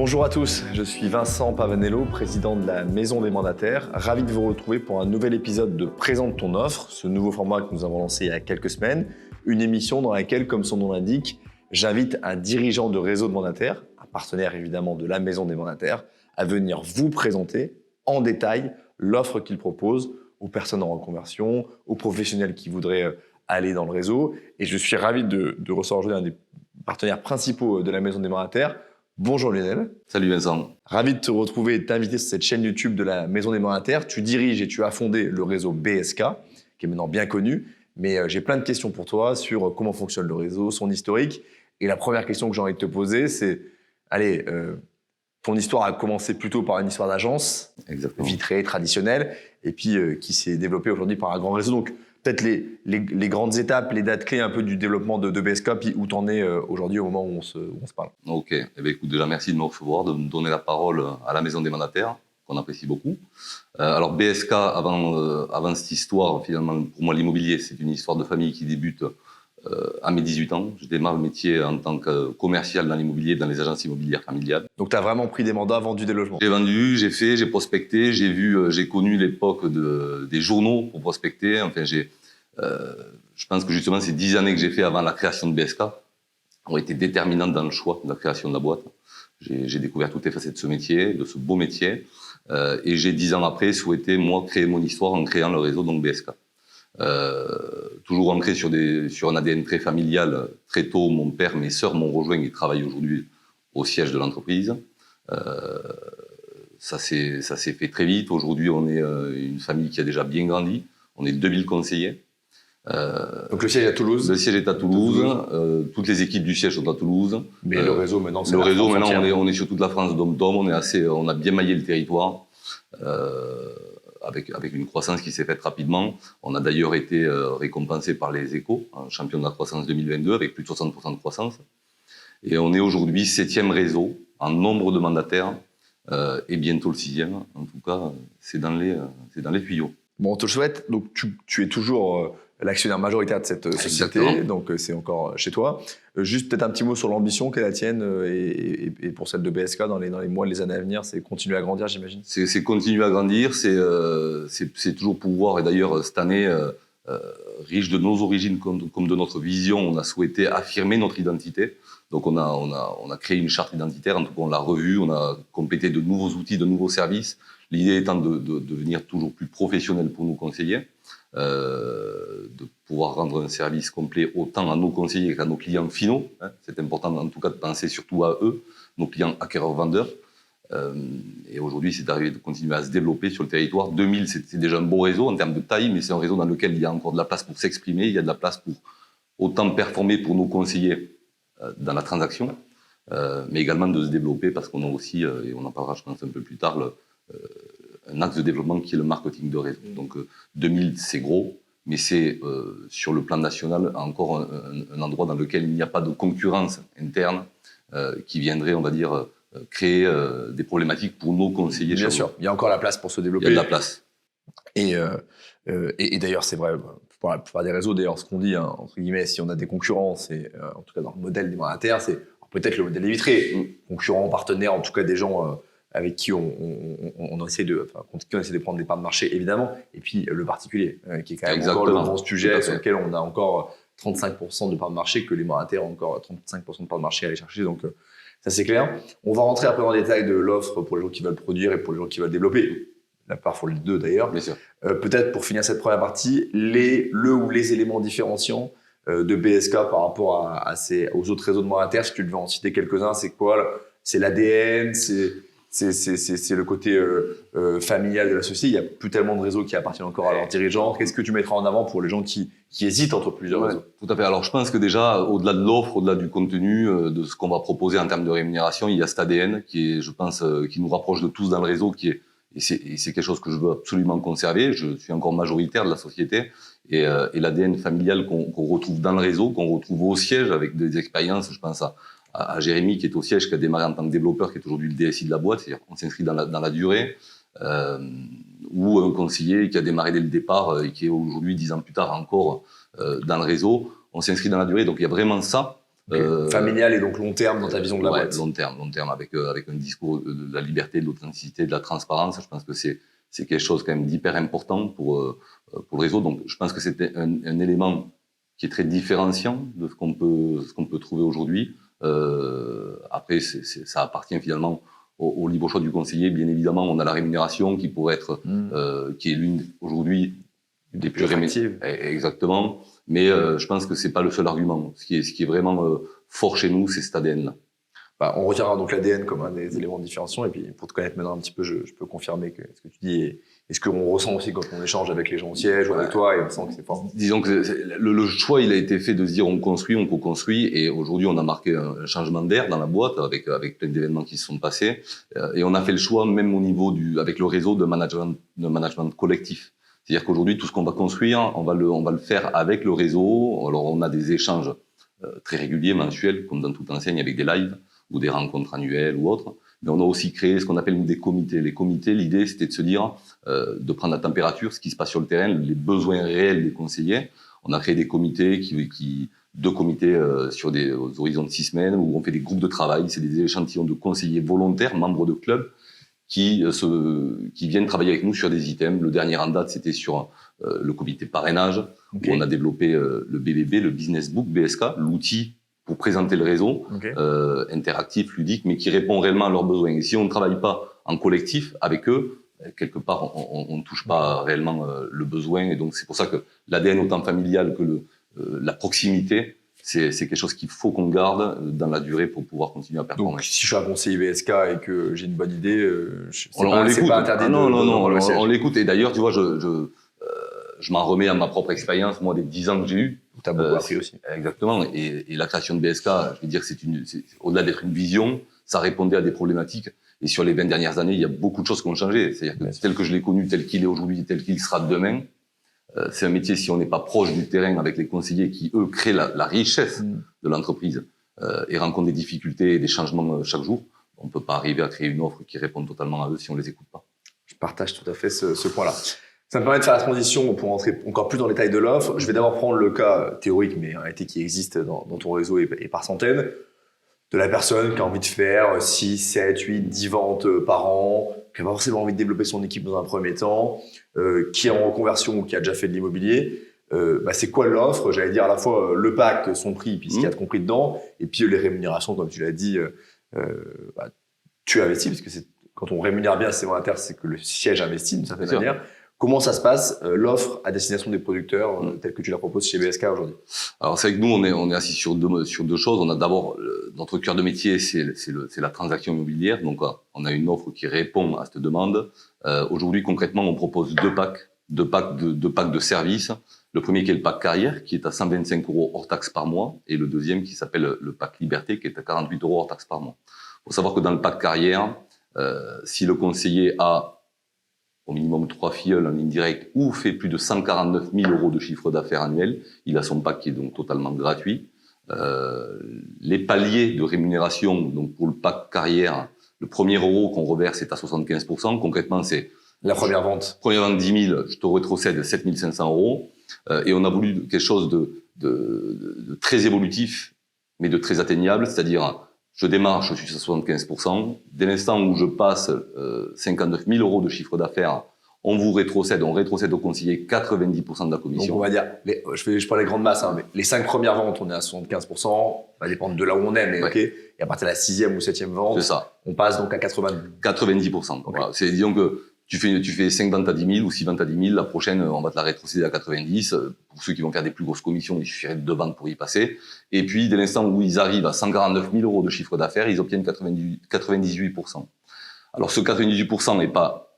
Bonjour à tous, je suis Vincent Pavanello, président de la Maison des Mandataires. Ravi de vous retrouver pour un nouvel épisode de Présente ton offre, ce nouveau format que nous avons lancé il y a quelques semaines. Une émission dans laquelle, comme son nom l'indique, j'invite un dirigeant de réseau de mandataires, un partenaire évidemment de la Maison des Mandataires, à venir vous présenter en détail l'offre qu'il propose aux personnes en reconversion, aux professionnels qui voudraient aller dans le réseau. Et je suis ravi de recevoir aujourd'hui un des partenaires principaux de la Maison des Mandataires. Bonjour Lionel. Salut Vincent. Ravi de te retrouver et de t'inviter sur cette chaîne YouTube de la Maison des Mandataires. Tu diriges et tu as fondé le réseau BSK, qui est maintenant bien connu. Mais j'ai plein de questions pour toi sur comment fonctionne le réseau, son historique. Et la première question que j'ai envie de te poser, c'est, ton histoire a commencé plutôt par une histoire d'agence, vitrée, traditionnelle, et puis qui s'est développée aujourd'hui par un grand réseau. Donc peut-être les grandes étapes, les dates clés un peu du développement de BSK, puis où tu en es aujourd'hui au moment où on se parle. Ok. Eh bien, écoute, déjà, merci de me recevoir, de me donner la parole à la Maison des Mandataires, qu'on apprécie beaucoup. Alors, BSK, avant cette histoire, finalement, pour moi, l'immobilier, c'est une histoire de famille qui débute à mes 18 ans. Je démarre le métier en tant que commercial dans l'immobilier, dans les agences immobilières familiales. Donc, tu as vraiment pris des mandats, vendu des logements? J'ai vendu, j'ai prospecté, j'ai connu l'époque des journaux pour prospecter. Enfin, je pense que justement, ces 10 années que j'ai fait avant la création de BSK ont été déterminantes dans le choix de la création de la boîte. J'ai découvert toutes les facettes de ce métier, de ce beau métier. Et j'ai 10 ans après souhaité, moi, créer mon histoire en créant le réseau, donc BSK. Toujours ancré sur un ADN très familial. Très tôt, mon père, mes sœurs m'ont rejoint et travaillent aujourd'hui au siège de l'entreprise. Ça s'est fait très vite. Aujourd'hui, on est une famille qui a déjà bien grandi. On est 2000 conseillers. Donc le siège est à Toulouse. Le siège est à Toulouse. Toutes les équipes du siège sont à Toulouse. Mais le réseau maintenant, c'est le la réseau France maintenant, entière. on est sur toute la France dom-tom. On a bien maillé le territoire. Avec une croissance qui s'est faite rapidement. On a d'ailleurs été récompensé par les Échos, champion de la croissance 2022, avec plus de 60% de croissance. Et on est aujourd'hui 7e réseau en nombre de mandataires et bientôt le 6e. En tout cas, c'est dans les tuyaux. Bon, on te le souhaite. Donc, tu es toujours l'actionnaire majoritaire de cette société. Exactement. Donc, c'est encore chez toi. Juste peut-être un petit mot sur l'ambition qu'est la tienne et pour celle de BSK dans les mois, les années à venir. C'est continuer à grandir, j'imagine. C'est continuer à grandir. C'est toujours pouvoir. Et d'ailleurs, cette année, riche de nos origines comme de notre vision, on a souhaité affirmer notre identité. Donc, on a créé une charte identitaire. En tout cas, on l'a revue. On a complété de nouveaux outils, de nouveaux services. L'idée étant de devenir toujours plus professionnel pour nos conseillers, de pouvoir rendre un service complet autant à nos conseillers qu'à nos clients finaux. C'est important en tout cas de penser surtout à eux, nos clients acquéreurs-vendeurs. Et aujourd'hui, c'est d'arriver de continuer à se développer sur le territoire. 2000, c'est déjà un beau réseau en termes de taille, mais c'est un réseau dans lequel il y a encore de la place pour s'exprimer, il y a de la place pour autant performer pour nos conseillers dans la transaction, mais également de se développer parce qu'on a aussi, et on en parlera je pense un peu plus tard, un axe de développement qui est le marketing de réseau. Donc 2000, c'est gros, mais c'est sur le plan national encore un endroit dans lequel il n'y a pas de concurrence interne qui viendrait, on va dire, créer des problématiques pour nos conseillers. Bien sûr, il y a encore la place pour se développer. Il y a de la place. Et d'ailleurs, c'est vrai, pour la plupart des réseaux, d'ailleurs, ce qu'on dit, entre guillemets, si on a des concurrents, c'est, en tout cas dans le modèle des mandataires, c'est peut-être le modèle est vitré. Concurrents, partenaires, en tout cas des gens avec qui on essaie de prendre des parts de marché, évidemment. Et puis le particulier, qui est quand même encore le grand sujet sur lequel on a encore 35% de parts de marché, que les mandataires ont encore 35% de parts de marché à aller chercher. Donc, ça, c'est clair. On va rentrer après dans le détail de l'offre pour les gens qui veulent produire et pour les gens qui veulent développer. La part pour les deux, d'ailleurs. Bien sûr. Peut-être pour finir cette première partie, les éléments différenciants de BSK par rapport aux autres réseaux de mandataires, si tu devais en citer quelques-uns, c'est quoi? C'est l'ADN, c'est le côté familial de la société. Il n'y a plus tellement de réseaux qui appartiennent encore à leurs dirigeants. Qu'est-ce que tu mettras en avant pour les gens qui hésitent entre plusieurs réseaux? Tout à fait. Alors, je pense que déjà, au-delà de l'offre, au-delà du contenu, de ce qu'on va proposer en termes de rémunération, il y a cet ADN qui est, je pense, qui nous rapproche de tous dans le réseau, et c'est quelque chose que je veux absolument conserver. Je suis encore majoritaire de la société et l'ADN familial qu'on retrouve dans le réseau, qu'on retrouve au siège avec des expériences. Je pense à Jérémy qui est au siège, qui a démarré en tant que développeur, qui est aujourd'hui le DSI de la boîte. C'est-à-dire qu'on s'inscrit dans la durée. Ou un conseiller qui a démarré dès le départ et qui est aujourd'hui 10 ans plus tard encore dans le réseau. On s'inscrit dans la durée. Donc il y a vraiment ça. Familial et donc long terme dans ta vision de la boîte. Long terme avec un discours de la liberté, de l'authenticité, de la transparence. Je pense que c'est quelque chose quand même d'hyper important pour le réseau. Donc je pense que c'était un élément qui est très différenciant de ce qu'on peut trouver aujourd'hui. Après, ça appartient finalement au libre choix du conseiller. Bien évidemment, on a la rémunération qui pourrait être, qui est l'une aujourd'hui des plus attractives. Exactement. Mais je pense que c'est pas le seul argument. Ce qui est vraiment fort chez nous, c'est cet ADN-là. Bah, on retiendra donc l'ADN comme un des éléments de différenciation. Et puis, pour te connaître maintenant un petit peu, je peux confirmer que ce que tu dis est ce qu'on ressent aussi quand on échange avec les gens au siège ou avec toi, et on sent que c'est fort. Disons que le choix, il a été fait de se dire on construit, on co-construit, et aujourd'hui on a marqué un changement d'air dans la boîte avec plein d'événements qui se sont passés, et on a fait le choix même au niveau avec le réseau de management collectif. C'est-à-dire qu'aujourd'hui tout ce qu'on va construire, on va le faire avec le réseau. Alors on a des échanges très réguliers, mensuels, comme dans toute enseigne, avec des lives ou des rencontres annuelles ou autres. Mais on a aussi créé ce qu'on appelle nous des comités. Les comités, l'idée, c'était de se dire, de prendre la température, ce qui se passe sur le terrain, les besoins réels des conseillers. On a créé des comités deux comités sur des horizons de 6 semaines où on fait des groupes de travail. C'est des échantillons de conseillers volontaires, membres de clubs, qui viennent travailler avec nous sur des items. Le dernier en date, c'était sur le comité parrainage, où on a développé le BBB, le Business Book BSK, l'outil pour présenter le réseau, interactif, ludique, mais qui répond réellement à leurs besoins. Et si on ne travaille pas en collectif avec eux, quelque part, on ne touche pas réellement le besoin. Et donc, c'est pour ça que l'ADN autant familial que la proximité, c'est quelque chose qu'il faut qu'on garde dans la durée pour pouvoir continuer à performer. Donc, si je suis un conseiller BSK et que j'ai une bonne idée, on l'écoute. C'est pas interdit. On l'écoute. Et d'ailleurs, tu vois, je m'en remets à ma propre expérience, moi, des 10 ans que j'ai eu. Tu as beaucoup appris aussi. Exactement. Et la création de BSK, je veux dire, c'est au-delà d'être une vision, ça répondait à des problématiques. Et sur les 20 dernières années, il y a beaucoup de choses qui ont changé. C'est-à-dire que tel que je l'ai connu, tel qu'il est aujourd'hui, tel qu'il sera demain, c'est un métier, si on n'est pas proche du terrain avec les conseillers qui, eux, créent la richesse de l'entreprise et rencontrent des difficultés et des changements chaque jour, on ne peut pas arriver à créer une offre qui réponde totalement à eux si on les écoute pas. Je partage tout à fait ce point-là. Ça me permet de faire la transition pour entrer encore plus dans les détails de l'offre. Je vais d'abord prendre le cas théorique, mais en réalité qui existe dans ton réseau et par centaines, de la personne qui a envie de faire 6, 7, 8, 10 ventes par an, qui a pas forcément envie de développer son équipe dans un premier temps, qui est en reconversion ou qui a déjà fait de l'immobilier. C'est quoi l'offre? J'allais dire à la fois le pack, son prix, puis ce qu'il y a de compris dedans, et puis les rémunérations, comme tu l'as dit, tu investis, parce que quand on rémunère bien ses mandataires, c'est que le siège investit d'une certaine manière. Comment ça se passe, l'offre à destination des producteurs, telle que tu la proposes chez BSK aujourd'hui? Alors, c'est vrai que nous, on est assis sur deux choses. On a d'abord, notre cœur de métier, c'est la transaction immobilière. Donc, on a une offre qui répond à cette demande. Aujourd'hui, concrètement, on propose deux packs de services. Le premier qui est le pack carrière, qui est à 125 € hors taxe par mois. Et le deuxième qui s'appelle le pack liberté, qui est à 48 € hors taxe par mois. Il faut savoir que dans le pack carrière, si le conseiller a au minimum 3 filleuls en ligne directe ou fait plus de 149 000 € de chiffre d'affaires annuel, il a son pack qui est donc totalement gratuit. Les paliers de rémunération, donc pour le pack carrière, le premier euro qu'on reverse est à 75%. Concrètement, c'est la première vente. Première vente 10 000, je te rétrocède 7 500 €. Et on a voulu quelque chose de très évolutif, mais de très atteignable, c'est-à-dire je démarre, je suis à 75%. Dès l'instant où je passe 59 000 € de chiffre d'affaires, on rétrocède au conseiller 90% de la commission. Donc on va dire, je prends les grandes masses, mais les 5 premières ventes, on est à 75%, ça va dépendre de là où on est, mais ok. Et à partir de la 6e ou 7e vente, on passe donc à 90%. Voilà. C'est, disons que tu fais 5 ventes à 10 000 ou 6 ventes à 10 000, la prochaine, on va te la rétrocéder à 90. Pour ceux qui vont faire des plus grosses commissions, il suffirait de 2 ventes pour y passer. Et puis, dès l'instant où ils arrivent à 149 000 € de chiffre d'affaires, ils obtiennent 98%. Alors, ce 98% n'est pas,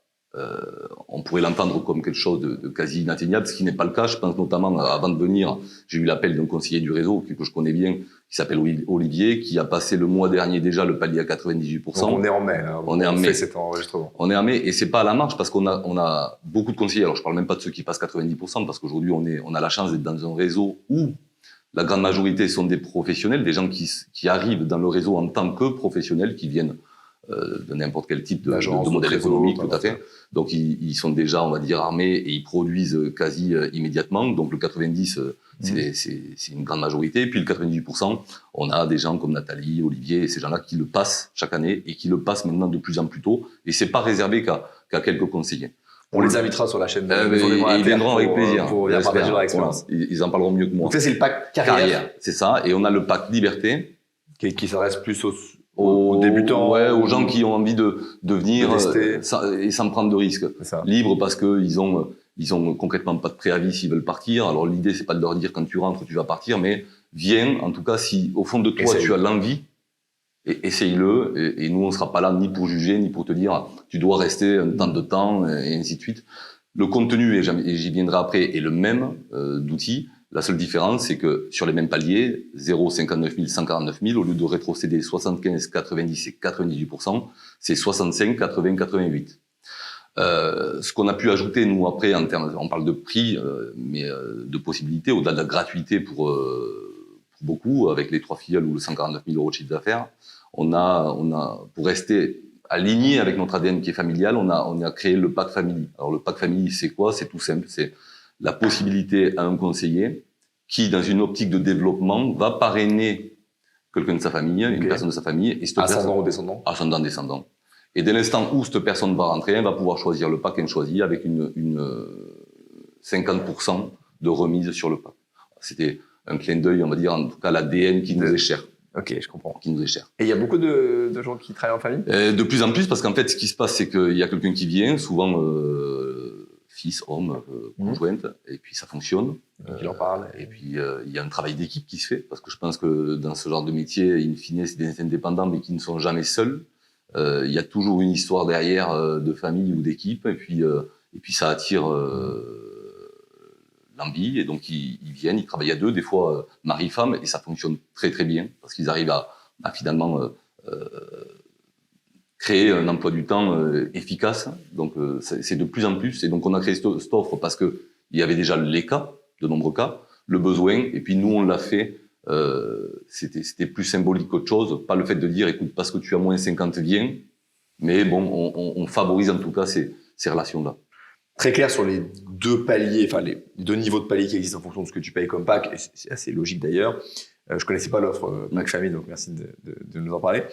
on pourrait l'entendre comme quelque chose de quasi inatteignable, ce qui n'est pas le cas. Je pense notamment, avant de venir, j'ai eu l'appel d'un conseiller du réseau que je connais bien, qui s'appelle Olivier, qui a passé le mois dernier déjà le palier à 98%. Donc on est en mai. On est en mai. Cet enregistrement. On est en mai, et c'est pas à la marge parce qu'on a beaucoup de conseillers. Alors je parle même pas de ceux qui passent 90%, parce qu'aujourd'hui on a la chance d'être dans un réseau où la grande majorité sont des professionnels, des gens qui arrivent dans le réseau en tant que professionnels, qui viennent de n'importe quel type de L'agence, modèle de trésor, économique, tout à voilà. fait. Donc ils sont déjà, on va dire, armés et ils produisent quasi immédiatement. Donc le 90, c'est une grande majorité. Puis le 98%, on a des gens comme Nathalie, Olivier et ces gens-là qui le passent chaque année et qui le passent maintenant de plus en plus tôt. Et c'est pas réservé qu'à quelques conseillers. On les invitera sur la chaîne. Et ils viendront avec plaisir. Pour venir partager leur expérience. Voilà. Ils en parleront mieux que moi. Donc ça, c'est le pack carrière. C'est ça. Et on a le pack liberté. Qui s'adresse plus aux débutants. Ouais, aux gens qui ont envie de venir de et sans prendre de risques. Libre parce qu'ils ont concrètement pas de préavis s'ils veulent partir. Alors l'idée, c'est pas de leur dire quand tu rentres, tu vas partir, mais viens, en tout cas, si au fond de toi, tu as l'envie, essaye-le. Et nous, on sera pas là ni pour juger, ni pour te dire tu dois rester un temps de temps, et ainsi de suite. Le contenu, et j'y viendrai après, est le même d'outils. La seule différence, c'est que sur les mêmes paliers, 0, 59 000, 149 000, au lieu de rétrocéder 75, 90 et 98%, c'est 65, 80, 88. Ce qu'on a pu ajouter, nous, après, en termes, on parle de prix, mais de possibilités, au-delà de la gratuité pour beaucoup, avec les 3 filiales ou le 149 000 euros de chiffre d'affaires, on a, pour rester aligné avec notre ADN qui est familial, on a créé le pack family. Alors, le pack family, c'est quoi? C'est tout simple, c'est la possibilité à un conseiller qui, dans une optique de développement, va parrainer quelqu'un de sa famille, une personne de sa famille. Et ascendant ou descendant? Ascendant, descendant. Et dès l'instant où cette personne va rentrer, elle va pouvoir choisir le pack qu'elle choisit avec une 50% de remise sur le pack. C'était un clin d'œil, on va dire, en tout cas l'ADN qui nous est cher. Ok, je comprends. Qui nous est cher. Et il y a beaucoup de gens qui travaillent en famille? De plus en plus, parce qu'en fait, ce qui se passe, c'est qu'il y a quelqu'un qui vient, souvent fils, homme, conjointe, et puis ça fonctionne. Il en parle. Et puis il y a un travail d'équipe qui se fait, parce que je pense que dans ce genre de métier, in fine, c'est des indépendants, mais qui ne sont jamais seuls. Il y a toujours une histoire derrière de famille ou d'équipe, et puis ça attire l'envie, et donc ils viennent, ils travaillent à deux, des fois mari-femme, et ça fonctionne très très bien, parce qu'ils arrivent à finalement créer un emploi du temps efficace. Donc c'est de plus en plus, et donc on a créé cette offre parce que il y avait déjà les cas, de nombreux cas, le besoin, et puis nous on l'a fait. C'était plus symbolique qu'autre chose, pas le fait de dire écoute parce que tu as moins 50 viens, mais bon on favorise en tout cas ces relations-là. Très clair sur les deux paliers, enfin les deux niveaux de paliers qui existent en fonction de ce que tu payes comme pack, et c'est assez logique d'ailleurs. Je connaissais pas l'offre pack famille, donc merci de nous en parler.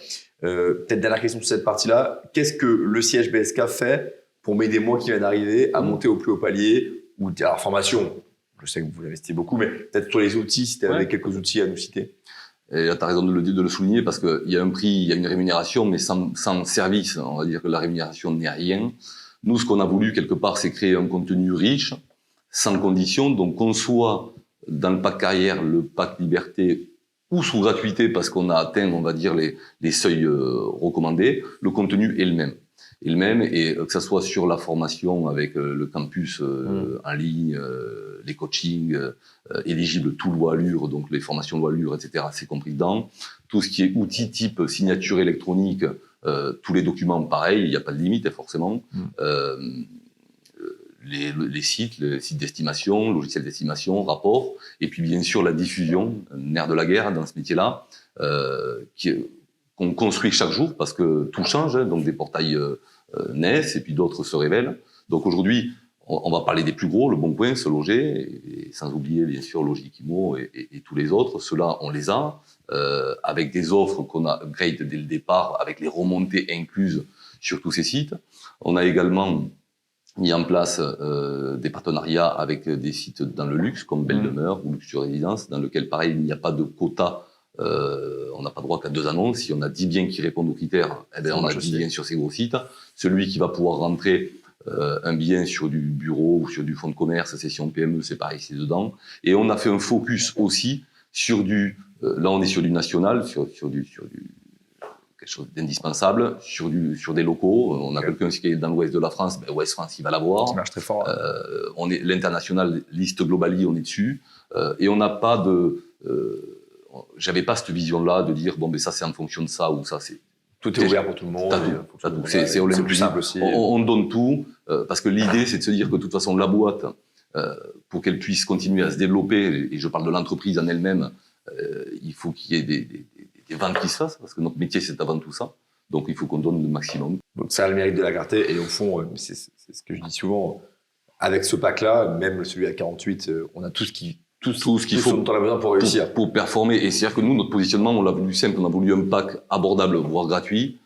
Peut-être dernière question sur cette partie-là, qu'est-ce que le siège BSK fait pour m'aider moi qui viens d'arriver à monter au plus haut palier, ou alors formation? Je sais que vous investissez beaucoup, mais peut-être sur les outils, si tu avais quelques outils à nous citer. Et là, tu as raison de le souligner, parce qu'il y a un prix, il y a une rémunération, mais sans service. On va dire que la rémunération n'est rien. Nous, ce qu'on a voulu, quelque part, c'est créer un contenu riche, sans condition. Donc, qu'on soit dans le pack carrière, le pack liberté, ou sous gratuité, parce qu'on a atteint, on va dire, les seuils recommandés, le contenu est le même. Et que ça soit sur la formation avec le campus en ligne, les coachings éligibles, tout loi Allure, donc les formations loi Allure, etc., c'est compris dedans. Tout ce qui est outils type signature électronique, tous les documents, pareil, il n'y a pas de limite, forcément. Les sites d'estimation, logiciels d'estimation, rapports, et puis bien sûr la diffusion, nerf de la guerre dans ce métier-là, qu'on construit chaque jour, parce que tout change, hein, donc des portails naissent, et puis d'autres se révèlent. Donc aujourd'hui, on va parler des plus gros, Le Bon Coin, Se Loger, et sans oublier bien sûr Logiquimo et tous les autres. Ceux-là, on les a, avec des offres qu'on a upgrade dès le départ, avec les remontées incluses sur tous ces sites. On a également mis en place des partenariats avec des sites dans le luxe, comme Belle Demeure ou Luxury Résidence, dans lequel, pareil, il n'y a pas de quota. On n'a pas droit qu'à 2 annonces. Si on a 10 biens qui répondent aux critères, eh ben on a 10 biens sur ces gros sites. Celui qui va pouvoir rentrer un bien sur du bureau ou sur du fonds de commerce, session PME, c'est pareil, c'est dedans. Et on a fait un focus aussi sur là on est sur du national, sur du quelque chose d'indispensable, sur des locaux. On a quelqu'un qui est dans l'ouest de la France, ben Ouest France, il va l'avoir. Ça marche très fort. On est l'international, liste Globally, on est dessus. Et on n'a pas j'avais pas cette vision-là de dire bon ben ça c'est en fonction de ça ou ça c'est. Tout est ouvert pour tout le monde. C'est plus simple aussi. On donne tout parce que l'idée c'est de se dire que de toute façon la boîte pour qu'elle puisse continuer à se développer, et je parle de l'entreprise en elle-même, il faut qu'il y ait des ventes qui se fassent, parce que notre métier c'est avant tout ça. Donc, il faut qu'on donne le maximum. Donc ça a le mérite de la clarté. Et au fond, c'est ce que je dis souvent, avec ce pack-là, même celui à 48, on a tout ce qu'il faut dont on a besoin pour réussir. Pour performer. Et c'est-à-dire que nous, notre positionnement, on l'a voulu simple. On a voulu un pack abordable, voire gratuit,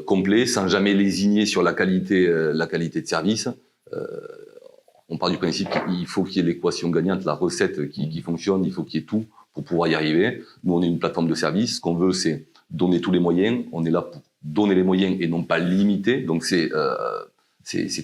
complet, sans jamais lésigner sur la qualité de service. On part du principe qu'il faut qu'il y ait l'équation gagnante, la recette qui fonctionne, il faut qu'il y ait tout pour pouvoir y arriver. Nous, on est une plateforme de service. Ce qu'on veut, c'est donner tous les moyens. On est là pour donner les moyens et non pas limiter. Donc, c'est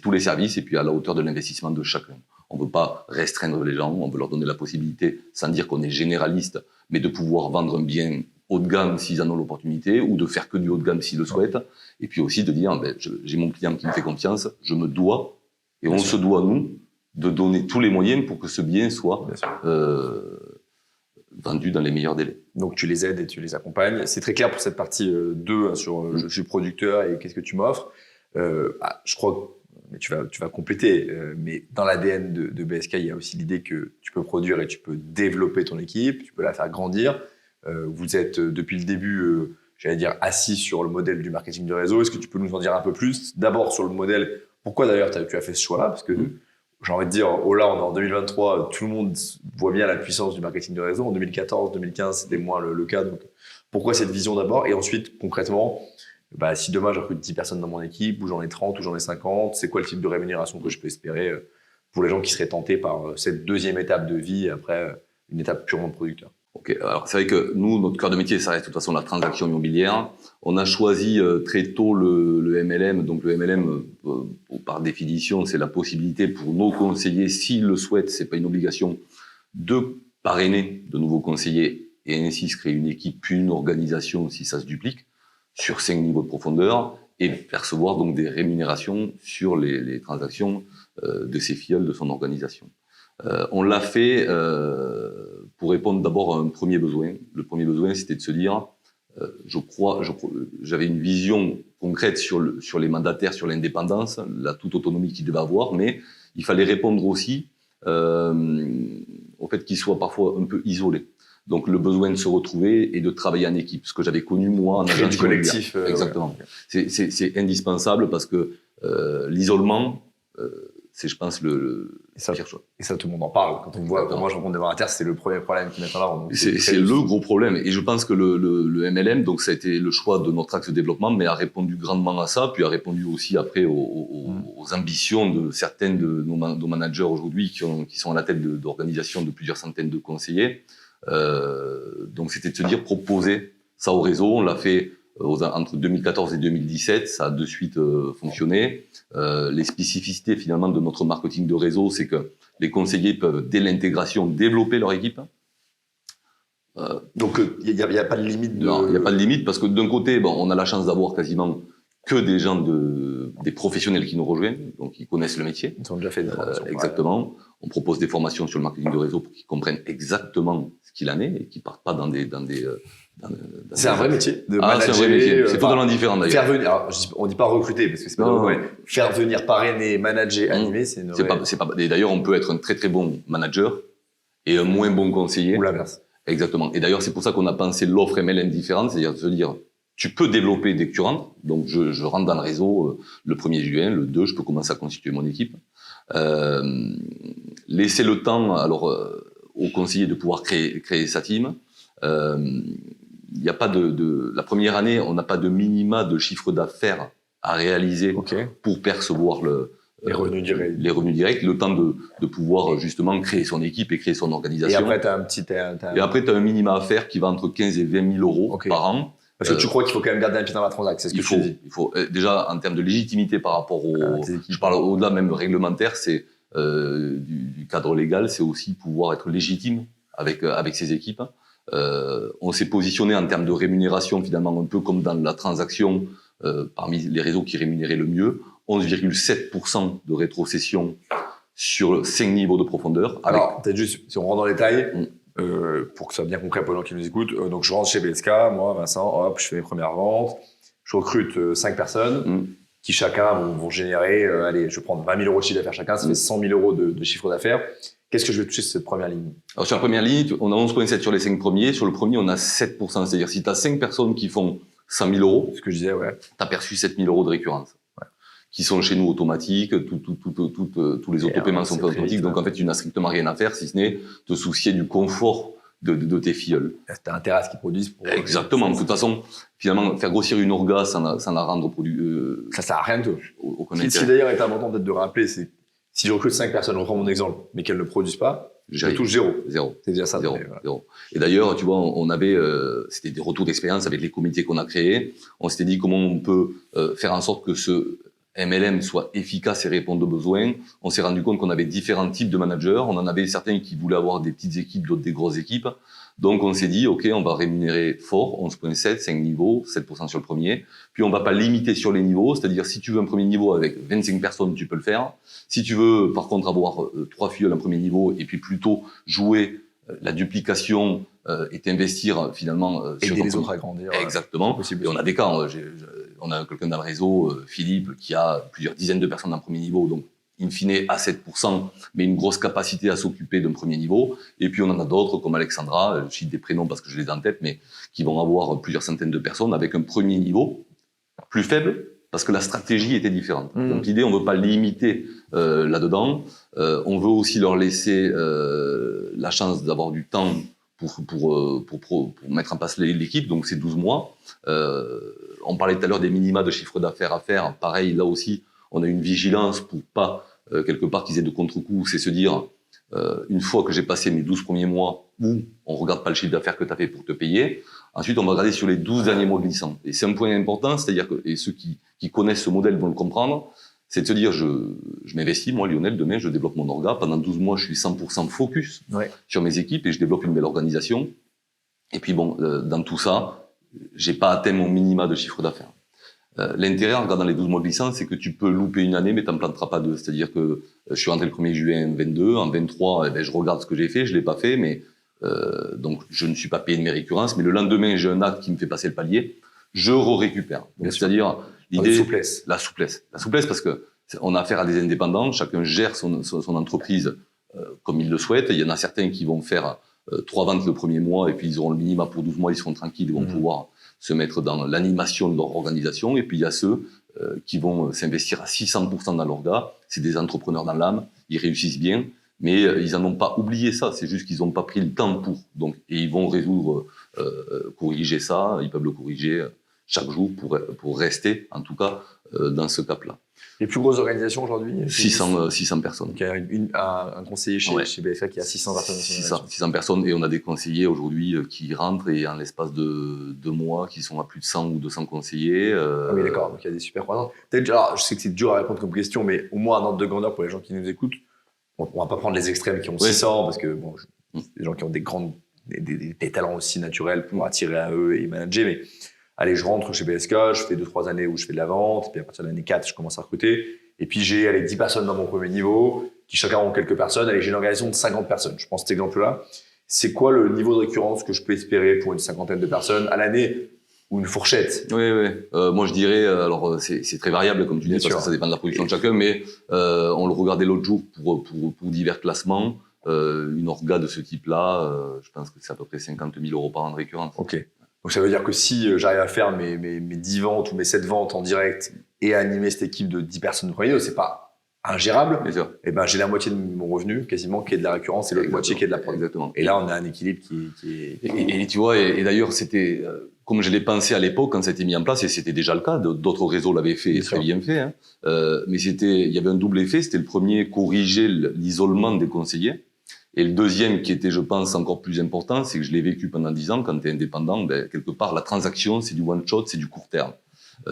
tous les services et puis à la hauteur de l'investissement de chacun. On ne veut pas restreindre les gens, on veut leur donner la possibilité, sans dire qu'on est généraliste, mais de pouvoir vendre un bien haut de gamme s'ils en ont l'opportunité, ou de faire que du haut de gamme s'ils le souhaitent. Et puis aussi de dire, j'ai mon client qui me fait confiance, je me dois, et on se doit, nous, de donner tous les moyens pour que ce bien soit vendu dans les meilleurs délais. Donc tu les aides et tu les accompagnes. C'est très clair pour cette partie 2 sur je suis producteur et qu'est-ce que tu m'offres. Je crois que mais tu vas compléter, mais dans l'ADN de BSK, il y a aussi l'idée que tu peux produire et tu peux développer ton équipe, tu peux la faire grandir. Vous êtes depuis le début, j'allais dire, assis sur le modèle du marketing de réseau. Est-ce que tu peux nous en dire un peu plus? D'abord sur le modèle, pourquoi d'ailleurs tu as fait ce choix-là? Parce que j'ai envie de dire, oh là, on est en 2023, tout le monde voit bien la puissance du marketing de réseau. En 2014, 2015, c'était moins le cas. Donc, pourquoi cette vision d'abord? Et ensuite, concrètement, si demain je recrute 10 personnes dans mon équipe, ou j'en ai 30, ou j'en ai 50, c'est quoi le type de rémunération que je peux espérer pour les gens qui seraient tentés par cette deuxième étape de vie après une étape purement de producteur? Ok, alors c'est vrai que nous, notre cœur de métier, ça reste de toute façon la transaction immobilière. On a choisi très tôt le MLM. Donc le MLM, par définition, c'est la possibilité pour nos conseillers, s'ils le souhaitent, c'est pas une obligation, de parrainer de nouveaux conseillers et ainsi se créer une équipe puis une organisation si ça se duplique sur 5 niveaux de profondeur et percevoir donc des rémunérations sur les transactions de ses filleuls, de son organisation. On l'a fait pour répondre d'abord à un premier besoin. Le premier besoin, c'était de se dire, j'avais une vision concrète sur les mandataires, sur l'indépendance, la toute autonomie qu'ils devaient avoir, mais il fallait répondre aussi au fait qu'ils soient parfois un peu isolés. Donc le besoin de se retrouver et de travailler en équipe, ce que j'avais connu moi en agence du collectif. Exactement. Ouais. C'est indispensable parce que l'isolement, c'est, je pense, le pire choix. Et ça, tout le monde en parle. Quand on voit, moi je rencontre des mandataires, c'est le premier problème qu'ils mettent en avant. C'est le gros problème. Et je pense que le MLM, donc ça a été le choix de notre axe de développement, mais a répondu grandement à ça, puis a répondu aussi après aux ambitions de certaines de nos managers aujourd'hui qui sont à la tête d'organisations de plusieurs centaines de conseillers. Donc c'était de se dire proposer ça au réseau. On l'a fait entre 2014 et 2017, ça a de suite fonctionné. Les spécificités finalement de notre marketing de réseau, c'est que les conseillers peuvent dès l'intégration développer leur équipe. Donc il n'y a pas de limite Non, il n'y a pas de limite parce que d'un côté, on a la chance d'avoir quasiment que des gens des professionnels qui nous rejoignent, donc qui connaissent le métier. Ils ont déjà fait des formations. Exactement. On propose des formations sur le marketing de réseau pour qu'ils comprennent exactement ce qu'il en est et qu'ils partent pas dans des c'est un vrai métier de manager. C'est un vrai métier. C'est totalement différent d'ailleurs. Faire venir, alors, on dit pas recruter parce que c'est pas faire venir, parrainer, manager, animer, c'est une et d'ailleurs, on peut être un très très bon manager et un moins bon conseiller. Ou l'inverse. Exactement. Et d'ailleurs, c'est pour ça qu'on a pensé l'offre MLM différente, c'est-à-dire de se dire, tu peux développer dès que tu rentres. Donc, je rentre dans le réseau le 1er juin, le 2, je peux commencer à constituer mon équipe. Laisser le temps, alors, aux conseillers de pouvoir créer sa team. Il n'y a pas la première année, on n'a pas de minima de chiffre d'affaires à réaliser pour percevoir les revenus directs, le temps de pouvoir justement créer son équipe et créer son organisation. Et après, tu as un minima à faire qui va entre 15 et 20 000 euros par an. Parce que tu crois qu'il faut quand même garder un pied dans la transaction, c'est ce que tu dis. Il faut déjà, en termes de légitimité par rapport je parle au-delà même réglementaire, c'est du cadre légal, c'est aussi pouvoir être légitime avec ses équipes. On s'est positionné en termes de rémunération finalement un peu comme dans la transaction parmi les réseaux qui rémunéraient le mieux, 11,7% de rétrocession sur 5 niveaux de profondeur. Alors, peut-être juste, si on rentre dans les détails, pour que ce soit bien concret pour les gens qui nous écoutent, donc je rentre chez BSK, moi, Vincent, hop, je fais mes premières ventes, je recrute 5 personnes qui chacun vont générer, allez, je vais prendre 20 000 euros de chiffre d'affaires chacun, ça fait 100 000 euros de chiffre d'affaires. Qu'est-ce que je vais toucher sur cette première ligne? Alors sur la première ligne, on a 11,7 sur les 5 premiers. Sur le premier, on a 7%. C'est-à-dire si tu as 5 personnes qui font 100 000 euros, Ce que je disais, ouais. tu as perçu 7 000 euros de récurrence. Ouais. Qui sont chez nous automatiques, tous les autopaiements sont automatiques, donc en fait, tu n'as strictement rien à faire si ce n'est te soucier du confort de tes filleuls. T'as intérêt à ce qu'ils produisent. Exactement. De toute façon, finalement, faire grossir une orga sans la rendre ça sert à rien de tout. aucun Ce qui intérêt. d'ailleurs est important peut-être de rappeler, c'est si je recrute 5 personnes, je reprends mon exemple, mais qu'elles ne produisent pas, je touche zéro. Zéro. C'est déjà ça. Zéro, Voilà. zéro. Et d'ailleurs, tu vois, on avait, c'était des retours d'expérience avec les comités qu'on a créés. On s'était dit comment on peut faire en sorte que ce MLM soit efficace et réponde aux besoins. On s'est rendu compte qu'on avait différents types de managers. On en avait certains qui voulaient avoir des petites équipes, d'autres des grosses équipes. Donc on s'est dit, OK, on va rémunérer fort, 11,7, 5 niveaux, 7% sur le premier. Puis on va pas limiter sur les niveaux, c'est-à-dire si tu veux un premier niveau avec 25 personnes, tu peux le faire. Si tu veux par contre avoir 3 filles en premier niveau et puis plutôt jouer la duplication et t'investir finalement sur Aider les autres à grandir. Exactement. Possible. Et on a des cas, on a quelqu'un dans le réseau, Philippe, qui a plusieurs dizaines de personnes en premier niveau, donc in fine à 7%, mais une grosse capacité à s'occuper d'un premier niveau. Et puis on en a d'autres comme Alexandra, je cite des prénoms parce que je les ai en tête, mais qui vont avoir plusieurs centaines de personnes avec un premier niveau plus faible, parce que la stratégie était différente. Donc l'idée, on ne veut pas limiter là-dedans. On veut aussi leur laisser la chance d'avoir du temps pour mettre en place l'équipe, donc c'est 12 mois. On parlait tout à l'heure des minima de chiffre d'affaires à faire. Pareil, là aussi, on a une vigilance pour pas, quelque part, qu'ils aient de contre-coups. C'est se dire, une fois que j'ai passé mes 12 premiers mois, où on regarde pas le chiffre d'affaires que tu as fait pour te payer, ensuite on va regarder sur les 12 derniers mois glissants. Et c'est un point important, c'est-à-dire que, et ceux qui connaissent ce modèle vont le comprendre, c'est de se dire, je m'investis, moi Lionel, demain je développe mon orga, pendant 12 mois je suis 100% focus sur mes équipes et je développe une belle organisation. Et puis bon, dans tout ça, j'ai pas atteint mon minima de chiffre d'affaires. L'intérêt en regardant les 12 mois glissants, c'est que tu peux louper une année, mais t'en planteras pas deux. C'est-à-dire que je suis rentré le 1er juin 22, en 23, je regarde ce que j'ai fait, je l'ai pas fait, mais donc je ne suis pas payé de mes récurrences, mais le lendemain, j'ai un acte qui me fait passer le palier, je récupère. C'est-à-dire l'idée, la souplesse parce que on a affaire à des indépendants, chacun gère son entreprise comme il le souhaite. Il y en a certains qui vont faire 3 ventes le premier mois et puis ils auront le minimum pour 12 mois, ils seront tranquilles, ils vont pouvoir se mettre dans l'animation de leur organisation. Et puis il y a ceux qui vont s'investir à 600% dans l'orga. C'est des entrepreneurs dans l'âme, ils réussissent bien, mais ils n'en ont pas oublié ça. C'est juste qu'ils n'ont pas pris le temps pour. Donc, et ils vont résoudre, corriger ça. Ils peuvent le corriger chaque jour pour rester, en tout cas, dans ce cap-là. Les plus grosses organisations aujourd'hui 600 personnes. Donc, il y a un conseiller chez BFA qui a 600 personnes. 600 personnes, et on a des conseillers aujourd'hui qui rentrent et en l'espace de 2 mois qui sont à plus de 100 ou 200 conseillers. Ah oui, d'accord, donc il y a des super croissants. Alors, je sais que c'est dur à répondre comme question, mais au moins un ordre de grandeur pour les gens qui nous écoutent. On va pas prendre les extrêmes qui ont 600, parce que bon, des gens qui ont des talents aussi naturels pour attirer à eux et manager, mais allez, je rentre chez BSK, je fais 2-3 années où je fais de la vente, puis à partir de l'année 4, je commence à recruter. Et puis j'ai 10 personnes dans mon premier niveau, qui chacun ont quelques personnes. Allez, j'ai une organisation de 50 personnes. Je prends cet exemple-là. C'est quoi le niveau de récurrence que je peux espérer pour une cinquantaine de personnes à l'année, ou une fourchette? Oui. Moi, je dirais, alors c'est très variable, comme tu dis, parce que ça dépend de la production de chacun, mais on le regardait l'autre jour pour divers classements. Une orga de ce type-là, je pense que c'est à peu près 50 000 euros par an de récurrence. Ok. Donc ça veut dire que si j'arrive à faire mes 10 ventes ou mes 7 ventes en direct et à animer cette équipe de 10 personnes de premier niveau, c'est pas ingérable. Bien sûr. Et ben j'ai la moitié de mon revenu quasiment qui est de la récurrence et l'autre moitié qui est de la prod. Exactement. Et là on a un équilibre qui est... Et tu vois, et d'ailleurs c'était comme je l'ai pensé à l'époque quand ça a été mis en place, et c'était déjà le cas, d'autres réseaux l'avaient fait et très bien fait, hein. Mais il y avait un double effet. C'était le premier, corriger l'isolement des conseillers. Et le deuxième, qui était, je pense, encore plus important, c'est que je l'ai vécu pendant 10 ans. Quand tu es indépendant, quelque part, la transaction, c'est du one-shot, c'est du court terme.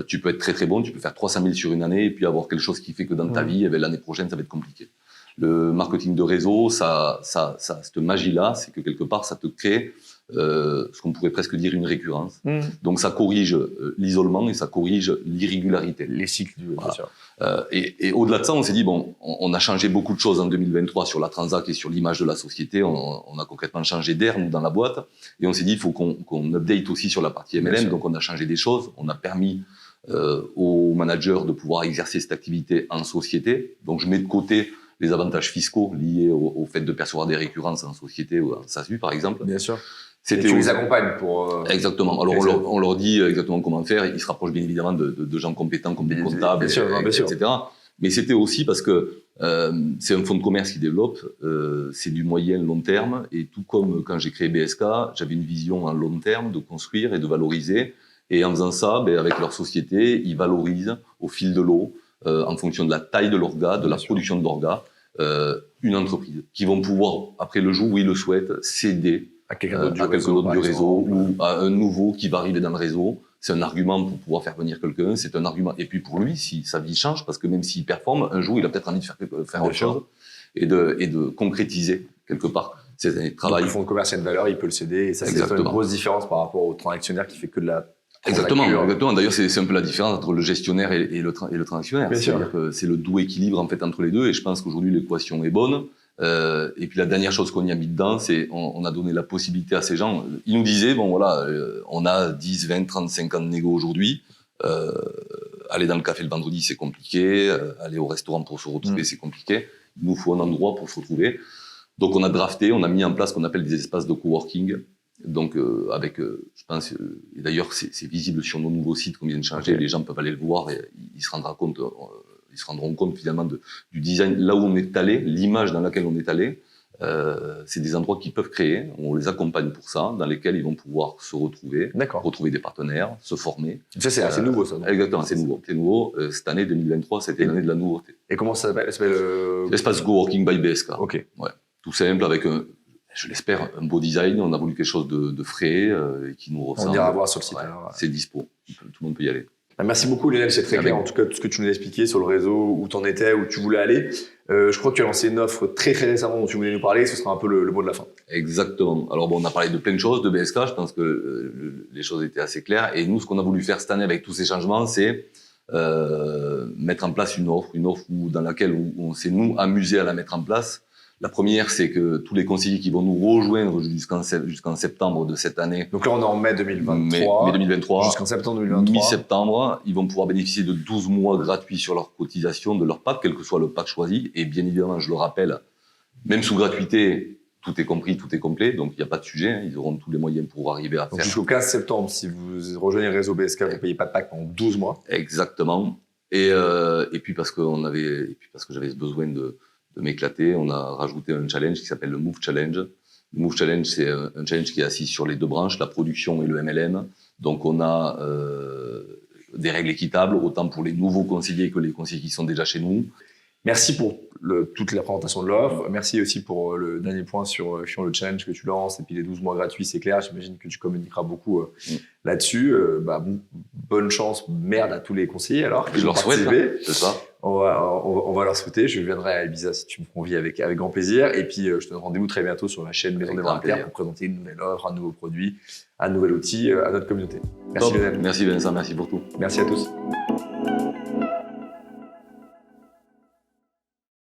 Tu peux être très très bon, tu peux faire 300 000 sur une année et puis avoir quelque chose qui fait que dans ta vie, l'année prochaine, ça va être compliqué. Le marketing de réseau, cette magie-là, c'est que quelque part, ça te crée ce qu'on pourrait presque dire une récurrence. Donc ça corrige l'isolement et ça corrige l'irrégularité. Les cycles, voilà. bien sûr. Et au-delà de ça, on s'est dit, bon, on a changé beaucoup de choses en 2023 sur la transac et sur l'image de la société. On a concrètement changé d'air, nous, dans la boîte. Et on s'est dit, il faut qu'on update aussi sur la partie MLM. Donc, on a changé des choses. On a permis aux managers de pouvoir exercer cette activité en société. Donc, je mets de côté les avantages fiscaux liés au fait de percevoir des récurrences en société ou en SASU, par exemple. Bien sûr. Et tu les accompagnes pour... Exactement. Alors on leur dit exactement comment faire. Ils se rapprochent bien évidemment de gens compétents comme des comptables, etc. Mais c'était aussi parce que c'est un fonds de commerce qui développe, c'est du moyen long terme. Et tout comme quand j'ai créé BSK, j'avais une vision à long terme de construire et de valoriser. Et en faisant ça, avec leur société, ils valorisent au fil de l'eau, en fonction de la taille de l'orga, de la production de l'orga, une entreprise qui vont pouvoir, après le jour où ils le souhaitent, céder à quelqu'un d'autre du réseau ou à un nouveau qui va arriver dans le réseau. C'est un argument pour pouvoir faire venir quelqu'un, c'est un argument. Et puis pour lui, si sa vie change, parce que même s'il performe, un jour, il a peut-être envie de faire autre chose et de concrétiser quelque part ses années de travail. Donc, le fonds de commerce a une valeur, il peut le céder. Et ça, c'est une grosse différence par rapport au transactionnaire qui fait que de la... Exactement. D'ailleurs, c'est un peu la différence entre le gestionnaire et le transactionnaire. C'est-à-dire que c'est le doux équilibre en fait entre les deux. Et je pense qu'aujourd'hui l'équation est bonne. Et puis la dernière chose qu'on y a mis dedans, c'est on a donné la possibilité à ces gens. Ils nous disaient bon voilà, on a 10, 20, 30, 50 négos aujourd'hui. Aller dans le café le vendredi, c'est compliqué. Aller au restaurant pour se retrouver, c'est compliqué. Il nous faut un endroit pour se retrouver. Donc on a drafté, on a mis en place ce qu'on appelle des espaces de coworking. Donc avec, je pense, et d'ailleurs c'est visible sur nos nouveaux sites qu'on vient de changer, les gens peuvent aller le voir et ils se rendront compte finalement du design, là où on est allé, l'image dans laquelle on est allé. C'est des endroits qu'ils peuvent créer, on les accompagne pour ça, dans lesquels ils vont pouvoir se retrouver, retrouver des partenaires, se former. Ça c'est assez nouveau ça. Exactement, c'est nouveau. Cette année 2023, c'était l'année de la nouveauté. Et comment ça s'appelle L'espace Coworking by BSK. Ok. Ouais, tout simple avec je l'espère, un beau design. On a voulu quelque chose de frais et qui nous ressemble. On ira voir sur le site. Ouais, c'est dispo. Tout le monde peut y aller. Merci beaucoup Lionel, c'est très clair en tout cas tout ce que tu nous as expliqué sur le réseau, où tu en étais, où tu voulais aller. Je crois que tu as lancé une offre très récemment dont tu voulais nous parler, ce sera un peu le mot de la fin. Exactement. Alors bon, on a parlé de plein de choses de BSK, je pense que les choses étaient assez claires. Et nous, ce qu'on a voulu faire cette année avec tous ces changements, c'est mettre en place une offre dans laquelle on s'est nous amusé à la mettre en place. La première, c'est que tous les conseillers qui vont nous rejoindre jusqu'en septembre de cette année. Donc là, on est en mai 2023. Mai 2023. Jusqu'en septembre 2023. Mi-septembre, ils vont pouvoir bénéficier de 12 mois gratuits sur leur cotisation de leur pack, quel que soit le pack choisi. Et bien évidemment, je le rappelle, même sous gratuité, tout est compris, tout est complet. Donc, il n'y a pas de sujet. Ils auront tous les moyens pour arriver à faire. Jusqu'au 15 septembre, si vous rejoignez le réseau BSK, vous ne payez pas de pack pendant 12 mois. Exactement. Et puis parce que j'avais ce besoin de m'éclater, on a rajouté un challenge qui s'appelle le Move Challenge. Le Move Challenge, c'est un challenge qui est assis sur les deux branches, la production et le MLM. Donc on a des règles équitables, autant pour les nouveaux conseillers que les conseillers qui sont déjà chez nous. Merci pour toute la présentation de l'offre. Merci aussi pour le dernier point sur le challenge que tu lances et puis les 12 mois gratuits, c'est clair. J'imagine que tu communiqueras beaucoup là-dessus. Bonne chance, merde à tous les conseillers alors. Je leur souhaite, c'est ça. On va leur souhaiter. Je viendrai à Ibiza si tu me convies avec grand plaisir. Et puis, je te donne rendez-vous très bientôt sur la chaîne Maison des Volontaires pour présenter une nouvelle offre, un nouveau produit, un nouvel outil à notre communauté. Merci Lionel. Merci Vincent, merci pour tout. Merci à tous.